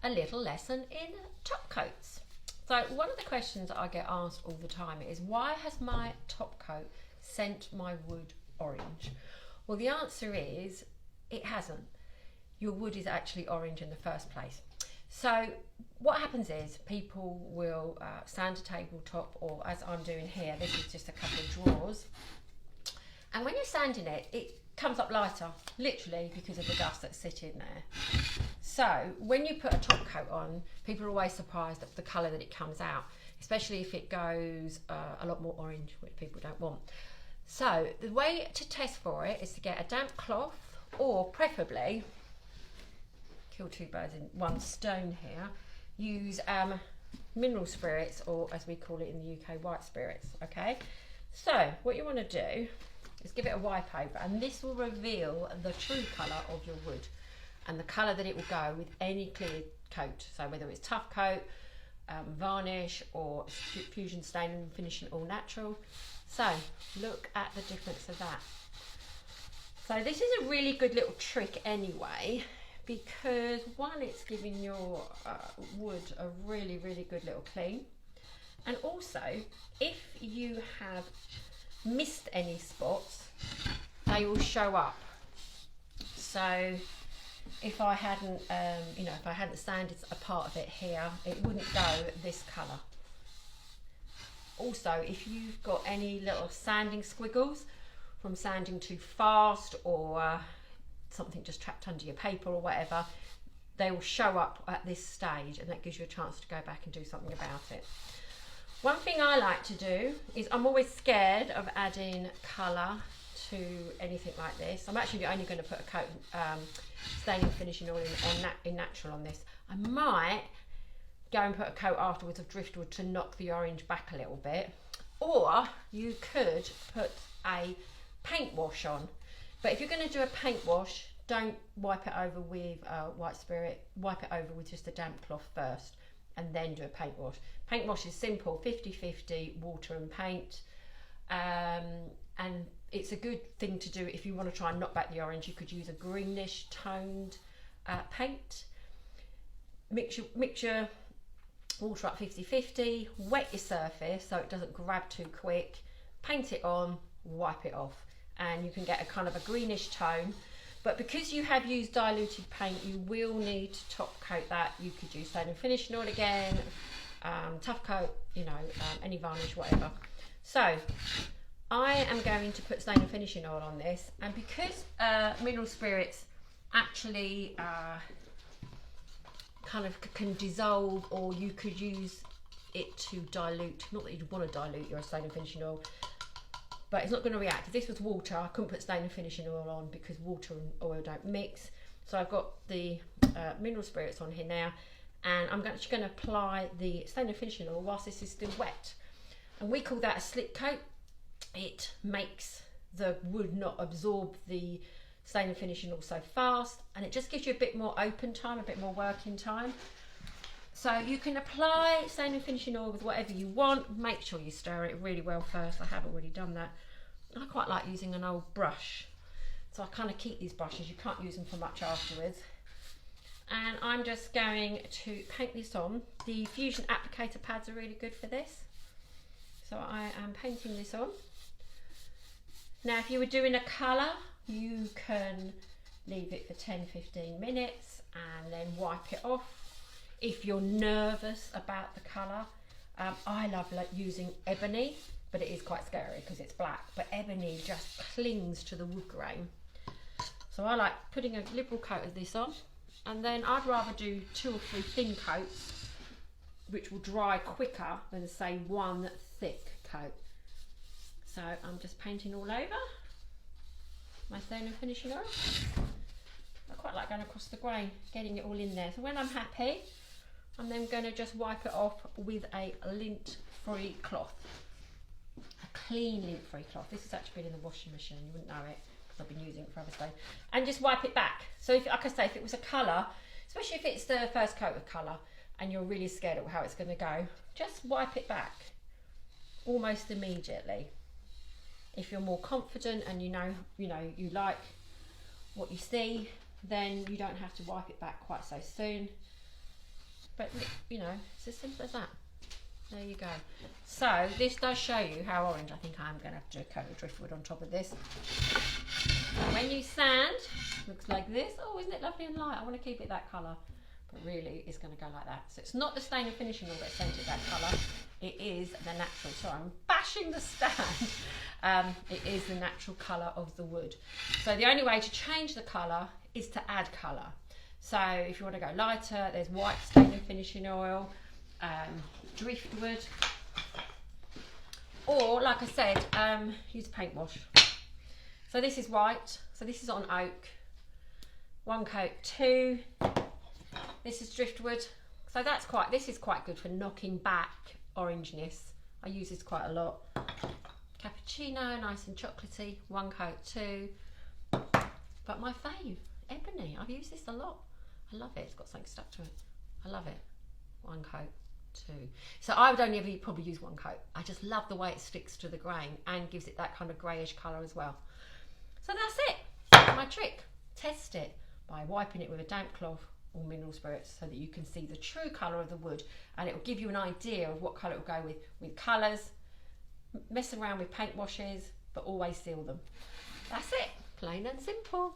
a little lesson in top coats. So one of the questions that I get asked all the time is, why has my top coat sent my wood orange? Well, the answer is it hasn't. Your wood is actually orange in the first place. So what happens is people will sand a tabletop, or as I'm doing here, this is just a couple of drawers, and when you're sanding it, it comes up lighter, literally because of the dust that's sitting there. So when you put a top coat on, people are always surprised at the colour that it comes out, especially if it goes a lot more orange, which people don't want. So the way to test for it is to get a damp cloth, or preferably, kill two birds in one stone here, use mineral spirits, or as we call it in the UK, white spirits. Okay, so what you want to do is give it a wipe over, and this will reveal the true colour of your wood and the colour that it will go with any clear coat. So whether it's tough coat, varnish, or fusion stain and finishing all natural. So look at the difference of that. So this is a really good little trick anyway, because one, it's giving your wood a really good little clean, and also if you have missed any spots, they will show up. So if I hadn't if I hadn't sanded a part of it here, it wouldn't go this colour. Also, if you've got any little sanding squiggles from sanding too fast, or something just trapped under your paper or whatever, they will show up at this stage, and that gives you a chance to go back and do something about it. One thing I like to do is, I'm always scared of adding colour to anything like this. I'm actually only going to put a coat stain and finishing oil in natural on this. I might go and put a coat afterwards of driftwood to knock the orange back a little bit, or you could put a paint wash on. But if you're going to do a paint wash, don't wipe it over with white spirit. Wipe it over with just a damp cloth first, and then do a paint wash. Paint wash is simple, 50-50 water and paint, and it's a good thing to do if you want to try and knock back the orange. You could use a greenish toned paint. Mix your water up 50-50, wet your surface so it doesn't grab too quick, paint it on, wipe it off, and you can get a kind of a greenish tone. But because you have used diluted paint, you will need to top coat that. You could use stain and finishing oil again, tough coat, any varnish, whatever. So I am going to put stain and finishing oil on this, and because mineral spirits actually kind of can dissolve, or you could use it to dilute, not that you'd want to dilute your stain and finishing oil, but it's not going to react. If this was water, I couldn't put stain and finishing oil on because water and oil don't mix. So I've got the mineral spirits on here now, and I'm actually going to apply the stain and finishing oil whilst this is still wet. And we call that a slip coat. It makes the wood not absorb the stain and finishing oil so fast, and it just gives you a bit more open time, a bit more working time. So you can apply stain and finishing oil with whatever you want. Make sure you stir it really well first. I have already done that. I quite like using an old brush, so I kind of keep these brushes. You can't use them for much afterwards. And I'm just going to paint this on. The Fusion applicator pads are really good for this. So I am painting this on. Now, if you were doing a colour, you can leave it for 10-15 minutes and then wipe it off. If you're nervous about the colour, I love using ebony, but it is quite scary because it's black, but ebony just clings to the wood grain. So I like putting a liberal coat of this on, and then I'd rather do 2 or 3 thin coats, which will dry quicker than say one thick coat. So I'm just painting all over my stain and finishing oil. I quite like going across the grain, getting it all in there. So when I'm happy, I'm then going to just wipe it off with a lint-free cloth. A clean lint-free cloth. This has actually been in the washing machine, you wouldn't know it because I've been using it for other stuff. And just wipe it back. So if, like I say, if it was a colour, especially if it's the first coat of colour and you're really scared of how it's going to go, just wipe it back almost immediately. If you're more confident and you like what you see, then you don't have to wipe it back quite so soon. But you know, it's as simple as that. There you go. So this does show you how orange. I think I'm going to have to do a coat of driftwood on top of this. When you sand, looks like this. Oh, isn't it lovely and light? I want to keep it that colour, but really it's going to go like that. So it's not the stain and finishing oil that sent it that colour. It is the natural. Sorry, I'm bashing the stand. It is the natural colour of the wood. So the only way to change the colour is to add colour. So if you want to go lighter, there's white stain and finishing oil, driftwood, or like I said, use paint wash. So this is white, so this is on oak, 1 coat, 2, this is driftwood, so that's this is quite good for knocking back orangeness. I use this quite a lot. Cappuccino, nice and chocolatey, 1 coat, 2, but my fave, ebony, I've used this a lot. I love it, it's got something stuck to it, I love it, 1 coat. 2. So I would only ever probably use 1 coat. I just love the way it sticks to the grain and gives it that kind of greyish colour as well. So that's it. That's my trick. Test it by wiping it with a damp cloth or mineral spirits so that you can see the true colour of the wood, and it will give you an idea of what colour it will go with colours. Mess around with paint washes, but always seal them. That's it. Plain and simple.